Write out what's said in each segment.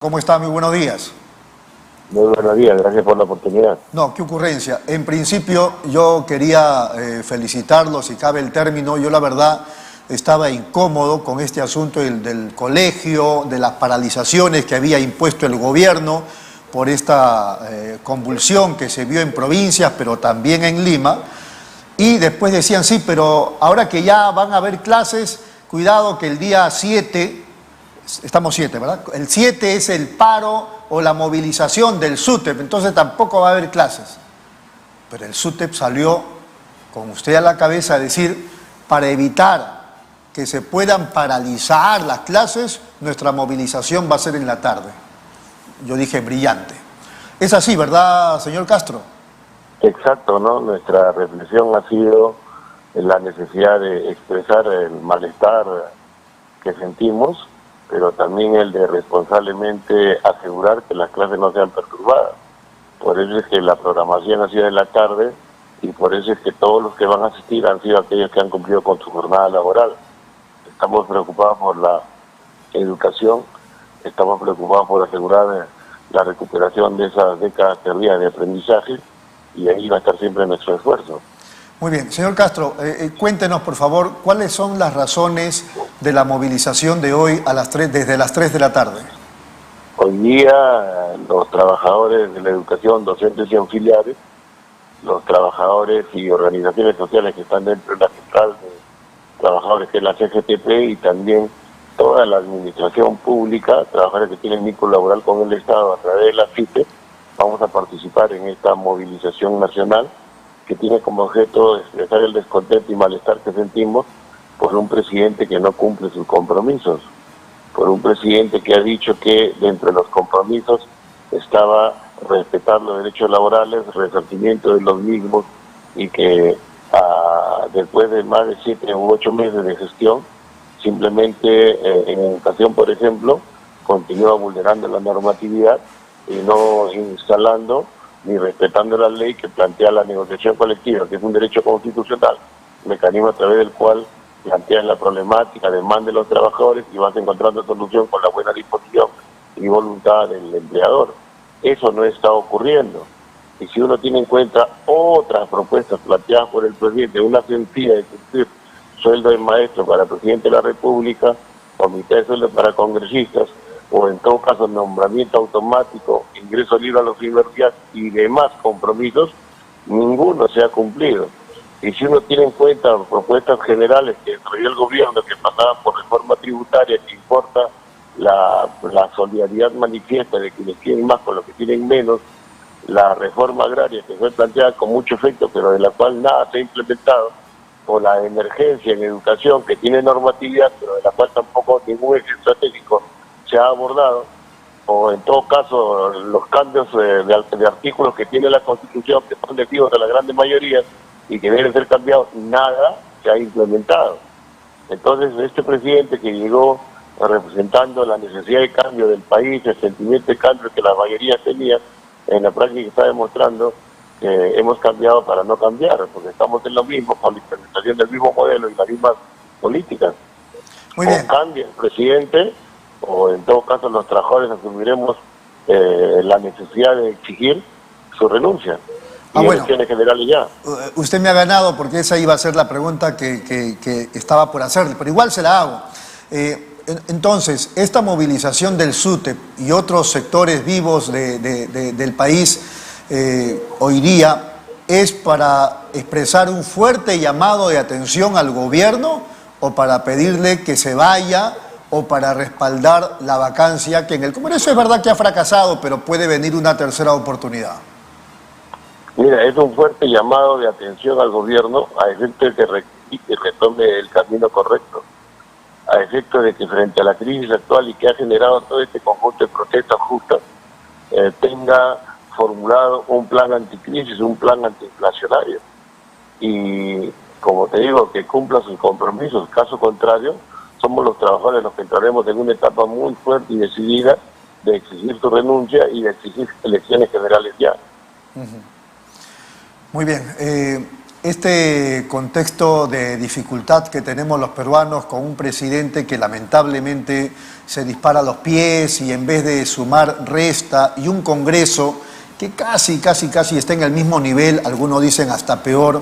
¿Cómo está? Muy buenos días. Muy buenos días, gracias por la oportunidad. No, qué ocurrencia. En principio yo quería felicitarlo, si cabe el término. Yo la verdad estaba incómodo con este asunto del colegio, de las paralizaciones que había impuesto el gobierno por esta convulsión que se vio en provincias, pero también en Lima. Y después decían, sí, pero ahora que ya van a haber clases, cuidado que el día 7... Estamos 7, ¿verdad? El 7 es el paro o la movilización del SUTEP, entonces tampoco va a haber clases. Pero el SUTEP salió con usted a la cabeza a decir, para evitar que se puedan paralizar las clases, nuestra movilización va a ser en la tarde. Yo dije, brillante. Es así, ¿verdad, señor Castro? Exacto, ¿no? Nuestra reflexión ha sido la necesidad de expresar el malestar que sentimos, pero también el de responsablemente asegurar que las clases no sean perturbadas. Por eso es que la programación ha sido en la tarde y por eso es que todos los que van a asistir han sido aquellos que han cumplido con su jornada laboral. Estamos preocupados por la educación, estamos preocupados por asegurar la recuperación de esas décadas perdidas de aprendizaje y ahí va a estar siempre nuestro esfuerzo. Muy bien. Señor Castro, cuéntenos, por favor, ¿cuáles son las razones de la movilización de hoy a desde las 3 de la tarde? Hoy día los trabajadores de la educación, docentes y auxiliares, los trabajadores y organizaciones sociales que están dentro de la central de trabajadores que es la CGTP y también toda la administración pública, trabajadores que tienen vínculo laboral con el Estado a través de la FIPE, vamos a participar en esta movilización nacional que tiene como objeto expresar el descontento y malestar que sentimos por un presidente que no cumple sus compromisos, por un presidente que ha dicho que dentro de los compromisos estaba respetar los derechos laborales, resarcimiento de los mismos y que después de más de 7 u 8 meses de gestión, simplemente en educación, por ejemplo, continúa vulnerando la normatividad y no instalando ni respetando la ley que plantea la negociación colectiva, que es un derecho constitucional, mecanismo a través del cual planteas la problemática, demanda de los trabajadores y vas encontrando solución con la buena disposición y voluntad del empleador. Eso no está ocurriendo. Y si uno tiene en cuenta otras propuestas planteadas por el presidente, una sencilla de cumplir sueldo de maestro para el presidente de la República, comité de sueldo para congresistas, o en todo caso nombramiento automático, ingreso libre a las universidades y demás compromisos, ninguno se ha cumplido. Y si uno tiene en cuenta propuestas generales que desarrolló el gobierno, que pasaban por reforma tributaria, que importa la solidaridad manifiesta de quienes tienen más con los que tienen menos, la reforma agraria que fue planteada con mucho efecto, pero de la cual nada se ha implementado, o la emergencia en educación que tiene normatividad, pero de la cual tampoco ningún eje estratégico se ha abordado, o en todo caso los cambios de artículos que tiene la Constitución, que son lectivos de la grande mayoría y que deben ser cambiados, nada se ha implementado. Entonces este presidente que llegó representando la necesidad de cambio del país, el sentimiento de cambio que la mayoría tenía, en la práctica está demostrando que hemos cambiado para no cambiar, porque estamos en lo mismo, con la implementación del mismo modelo y las mismas políticas. Muy bien. O cambia el presidente, o en todo caso los trabajadores asumiremos la necesidad de exigir su renuncia y elecciones generales ya. Usted me ha ganado porque esa iba a ser la pregunta que estaba por hacerle, pero igual se la hago. Entonces, esta movilización del SUTEP y otros sectores vivos del país hoy día es para expresar un fuerte llamado de atención al gobierno o para pedirle que se vaya o para respaldar la vacancia que en el Congreso es verdad que ha fracasado, pero puede venir una tercera oportunidad. Mira, es un fuerte llamado de atención al gobierno a efecto de que rectifique y retome el camino correcto, a efecto de que frente a la crisis actual y que ha generado todo este conjunto de protestas justas, tenga formulado un plan anticrisis, un plan antiinflacionario. Y como te digo, que cumpla sus compromisos, caso contrario, somos los trabajadores los que entraremos en una etapa muy fuerte y decidida de exigir su renuncia y de exigir elecciones generales ya. Muy bien. Este contexto de dificultad que tenemos los peruanos con un presidente que lamentablemente se dispara a los pies y en vez de sumar resta, y un Congreso que casi está en el mismo nivel, algunos dicen hasta peor,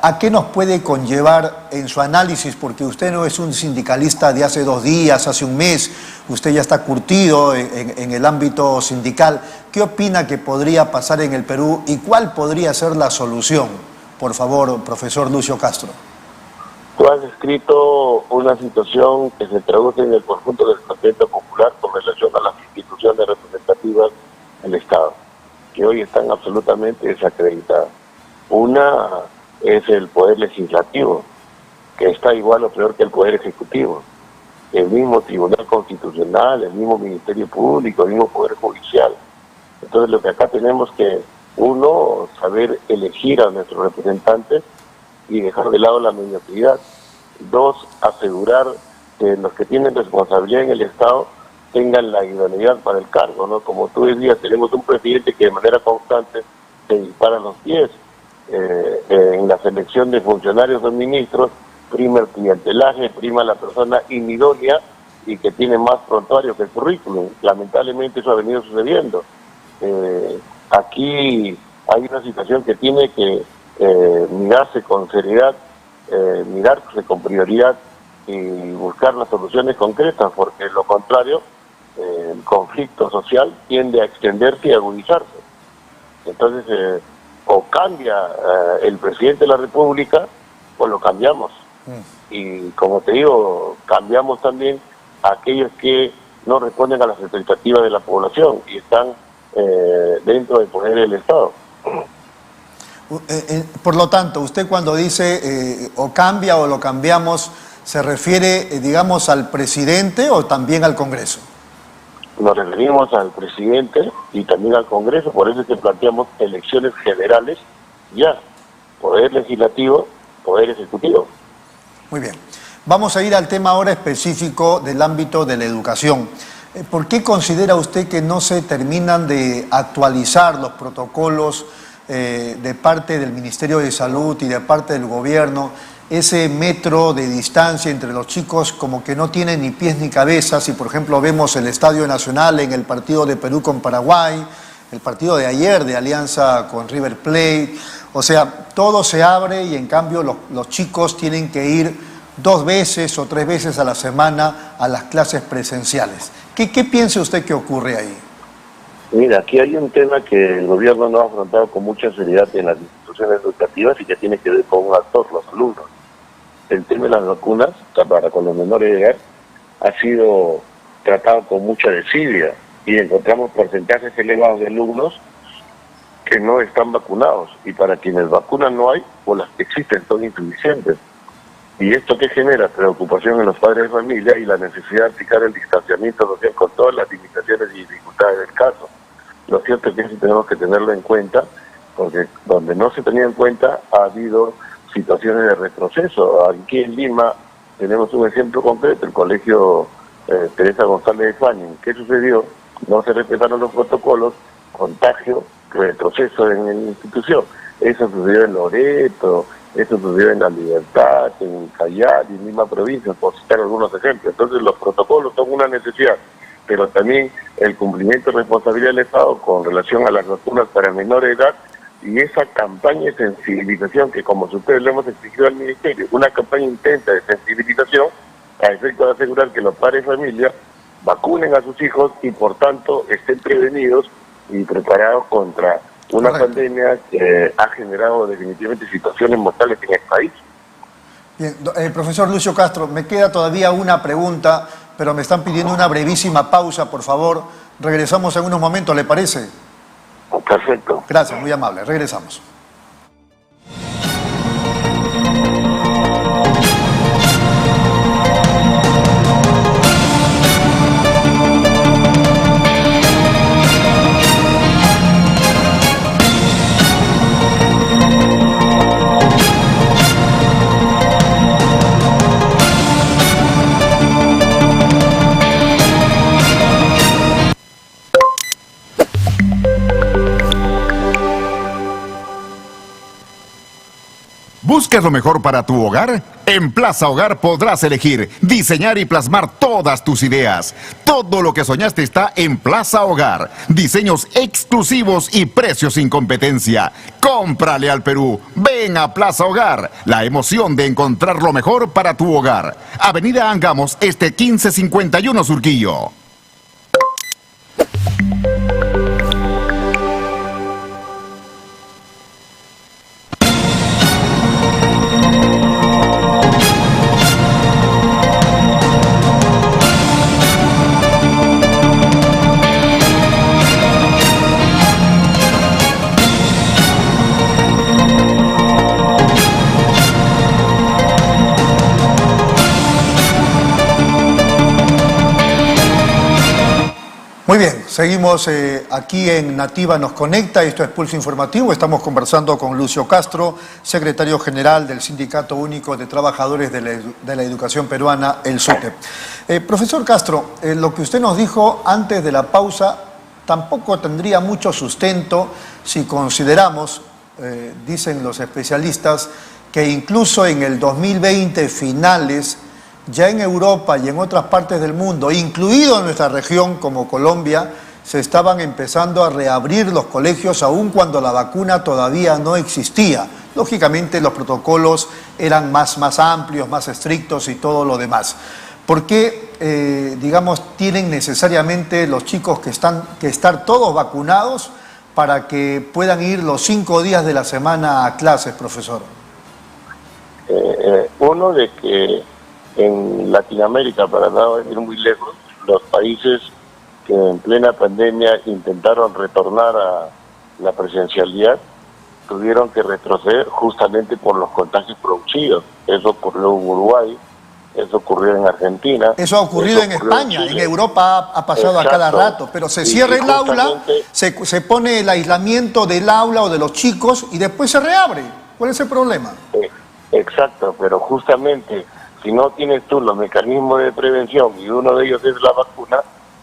¿a qué nos puede conllevar en su análisis? Porque usted no es un sindicalista de hace 2 días, hace un mes, usted ya está curtido en el ámbito sindical. ¿Qué opina que podría pasar en el Perú y cuál podría ser la solución? Por favor, profesor Lucio Castro. Tú has descrito una situación que se traduce en el conjunto del contexto popular con relación a las instituciones representativas del Estado, que hoy están absolutamente desacreditadas. Una es el Poder Legislativo, que está igual o peor que el Poder Ejecutivo. El mismo Tribunal Constitucional, el mismo Ministerio Público, el mismo Poder Judicial. Entonces lo que acá tenemos que, uno, saber elegir a nuestros representantes y dejar de lado la mediocridad. 2, asegurar que los que tienen responsabilidad en el Estado tengan la idoneidad para el cargo, ¿no? Como tú decías, tenemos un presidente que de manera constante se dispara a los pies. En la selección de funcionarios o ministros, prima el clientelaje, prima la persona inidónea y que tiene más prontuario que el currículum. Lamentablemente eso ha venido sucediendo. Aquí hay una situación que tiene que mirarse con seriedad, mirarse con prioridad y buscar las soluciones concretas, porque lo contrario, el conflicto social tiende a extenderse y agudizarse. Entonces, o cambia el presidente de la República o lo cambiamos. Y como te digo, cambiamos también a aquellos que no responden a las expectativas de la población y están dentro del poder del Estado. Por lo tanto, usted cuando dice o cambia o lo cambiamos, ¿se refiere, digamos, al presidente o también al Congreso? Nos referimos al presidente y también al Congreso, por eso es que planteamos elecciones generales ya, poder legislativo, poder ejecutivo. Muy bien. Vamos a ir al tema ahora específico del ámbito de la educación. ¿Por qué considera usted que no se terminan de actualizar los protocolos de parte del Ministerio de Salud y de parte del gobierno? Ese metro de distancia entre los chicos como que no tiene ni pies ni cabezas. Si por ejemplo vemos el Estadio Nacional en el partido de Perú con Paraguay, el partido de ayer de Alianza con River Plate, o sea, todo se abre y en cambio los chicos tienen que ir 2 veces o 3 veces a la semana a las clases presenciales. ¿Qué piensa usted que ocurre ahí? Mira, aquí hay un tema que el gobierno no ha afrontado con mucha seriedad en las instituciones educativas y que tiene que ver con un actor, los alumnos. El tema de las vacunas, para con los menores de edad, ha sido tratado con mucha desidia y encontramos porcentajes elevados de alumnos que no están vacunados y para quienes vacunas no hay o las que existen son insuficientes. Y esto que genera preocupación en los padres de familia y la necesidad de aplicar el distanciamiento social con todas las limitaciones y dificultades del caso. Lo cierto es que eso tenemos que tenerlo en cuenta, porque donde no se tenía en cuenta ha habido situaciones de retroceso. Aquí en Lima tenemos un ejemplo concreto, el colegio Teresa González de Fáñez. ¿Qué sucedió? No se respetaron los protocolos, contagio, retroceso en la institución. Eso sucedió en Loreto, eso sucedió en La Libertad, en Callao y en Lima provincia, por citar algunos ejemplos. Entonces los protocolos son una necesidad, pero también el cumplimiento de responsabilidad del Estado con relación a las vacunas para menores de edad y esa campaña de sensibilización que, como ustedes le hemos exigido al Ministerio, una campaña intensa de sensibilización a efecto de asegurar que los padres de familia vacunen a sus hijos y por tanto estén prevenidos y preparados contra una pandemia que ha generado definitivamente situaciones mortales en el país. Bien, profesor Lucio Castro, me queda todavía una pregunta, pero me están pidiendo una brevísima pausa, por favor. Regresamos en unos momentos, ¿le parece? Perfecto. Gracias, muy amable. Regresamos. ¿Buscas lo mejor para tu hogar? En Plaza Hogar podrás elegir, diseñar y plasmar todas tus ideas. Todo lo que soñaste está en Plaza Hogar. Diseños exclusivos y precios sin competencia. Cómprale al Perú. Ven a Plaza Hogar. La emoción de encontrar lo mejor para tu hogar. Avenida Angamos, 1551 Surquillo. Muy bien, seguimos aquí en Nativa Nos Conecta, esto es Pulso Informativo, estamos conversando con Lucio Castro, secretario general del Sindicato Único de Trabajadores de la Educación Peruana, el SUTEP. Profesor Castro, lo que usted nos dijo antes de la pausa tampoco tendría mucho sustento si consideramos, dicen los especialistas, que incluso en el 2020 finales, ya en Europa y en otras partes del mundo, incluido en nuestra región como Colombia, se estaban empezando a reabrir los colegios aun cuando la vacuna todavía no existía. Lógicamente los protocolos eran más amplios, más estrictos y todo lo demás. ¿Por qué, digamos, tienen necesariamente los chicos que estar todos vacunados para que puedan ir los 5 días de la semana a clases, profesor? Uno de que en Latinoamérica, para no ir muy lejos, los países que en plena pandemia intentaron retornar a la presencialidad tuvieron que retroceder justamente por los contagios producidos. Eso ocurrió en Uruguay, eso ocurrió en Argentina. Eso ha ocurrido en España, en Europa ha pasado. Exacto. A cada rato, pero se cierra el aula, se pone el aislamiento del aula o de los chicos y después se reabre. ¿Cuál es el problema? Exacto, pero justamente si no tienes tú los mecanismos de prevención y uno de ellos es la vacuna,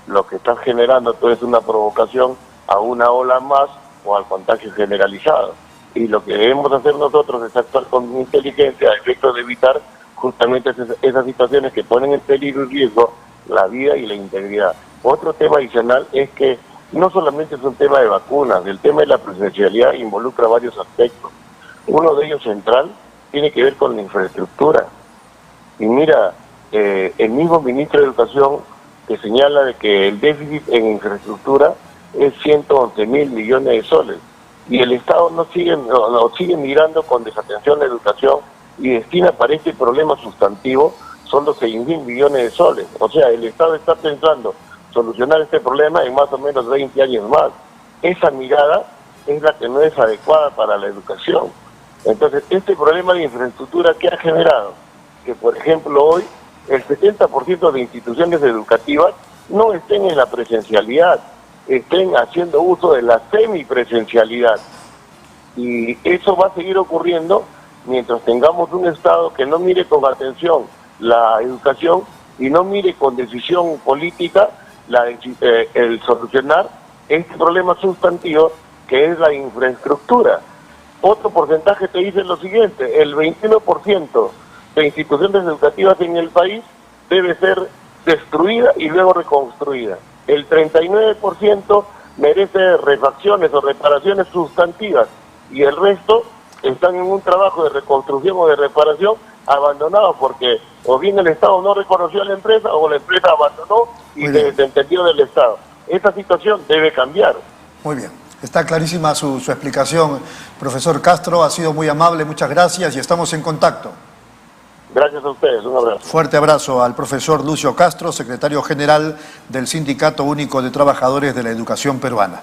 lo que estás generando tú es una provocación a una ola más o al contagio generalizado. Y lo que debemos hacer nosotros es actuar con inteligencia a efecto de evitar justamente esas situaciones que ponen en peligro y riesgo la vida y la integridad. Otro tema adicional es que no solamente es un tema de vacunas, el tema de la presencialidad involucra varios aspectos. Uno de ellos central tiene que ver con la infraestructura. Y mira, el mismo ministro de Educación que señala de que el déficit en infraestructura es 111.000 millones de soles. Y el Estado no sigue mirando con desatención la educación y destina para este problema sustantivo solo 6.000 millones de soles. O sea, el Estado está pensando solucionar este problema en más o menos 20 años más. Esa mirada es la que no es adecuada para la educación. Entonces, este problema de infraestructura, ¿qué ha generado? Que, por ejemplo, hoy el 70% de instituciones educativas no estén en la presencialidad, estén haciendo uso de la semipresencialidad. Y eso va a seguir ocurriendo mientras tengamos un Estado que no mire con atención la educación y no mire con decisión política el solucionar este problema sustantivo que es la infraestructura. Otro porcentaje te dice lo siguiente: el 21% de instituciones educativas en el país debe ser destruida y luego reconstruida. El 39% merece refacciones o reparaciones sustantivas y el resto están en un trabajo de reconstrucción o de reparación abandonados porque o bien el Estado no reconoció a la empresa o la empresa abandonó y se desentendió del Estado. Esta situación debe cambiar. Muy bien. Está clarísima su explicación, profesor Castro. Ha sido muy amable, muchas gracias y estamos en contacto. Gracias a ustedes, un abrazo. Fuerte abrazo al profesor Lucio Castro, secretario general del Sindicato Único de Trabajadores de la Educación Peruana.